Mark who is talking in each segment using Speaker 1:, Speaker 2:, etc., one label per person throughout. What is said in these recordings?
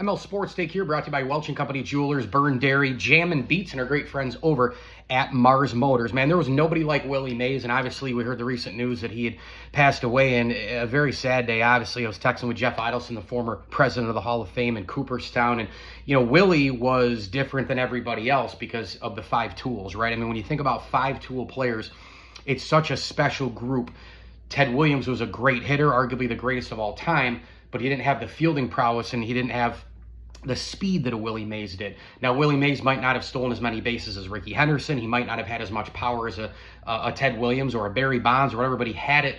Speaker 1: ML Sports Take here, brought to you by Welch & Company Jewelers, Burn Dairy, Jam and Beats, and our great friends over at Mars Motors. Man, there was nobody like Willie Mays, and obviously we heard the recent news that he had passed away, and a very sad day. Obviously, I was texting with Jeff Idelson, the former president of the Hall of Fame in Cooperstown, and, you know, Willie was different than everybody else because of the five tools, right? I mean, when you think about five-tool players, it's such a special group. Ted Williams was a great hitter, arguably the greatest of all time, but he didn't have the fielding prowess and he didn't have the speed that a Willie Mays did. Now, Willie Mays might not have stolen as many bases as Rickey Henderson. He might not have had as much power as a Ted Williams or a Barry Bonds or whatever, but he had it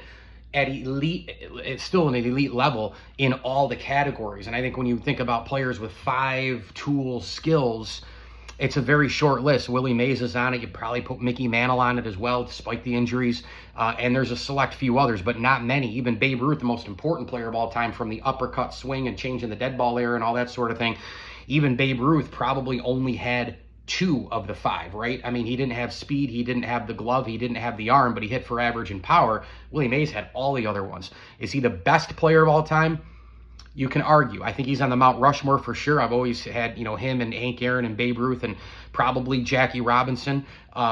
Speaker 1: at elite, it's still an elite level in all the categories. And I think when you think about players with five-tool skills, it's a very short list. Willie Mays is on it. You probably put Mickey Mantle on it as well, despite the injuries. And there's a select few others, but not many. Even Babe Ruth, the most important player of all time, from the uppercut swing and changing the dead ball era and all that sort of thing. Even Babe Ruth probably only had two of the five, right? I mean, he didn't have speed, he didn't have the glove, he didn't have the arm, but he hit for average and power. Willie Mays had all the other ones. Is he the best player of all time? You can argue. I think he's on the Mount Rushmore for sure. I've always had, you know, him and Hank Aaron and Babe Ruth and probably Jackie Robinson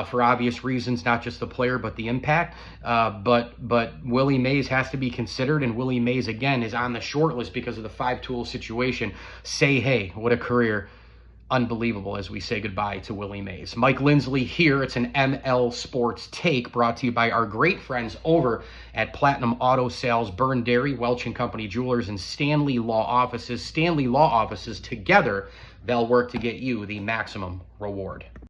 Speaker 1: for obvious reasons, not just the player, but the impact. But Willie Mays has to be considered, and Willie Mays, again, is on the short list because of the five-tool situation. Say, hey, what a career. Unbelievable as we say goodbye to Willie Mays. Mike Lindsley here. It's an ML Sports Take brought to you by our great friends over at Platinum Auto Sales, Burn Dairy, Welch & Company Jewelers, and Stanley Law Offices. Stanley Law Offices, together, they'll work to get you the maximum reward.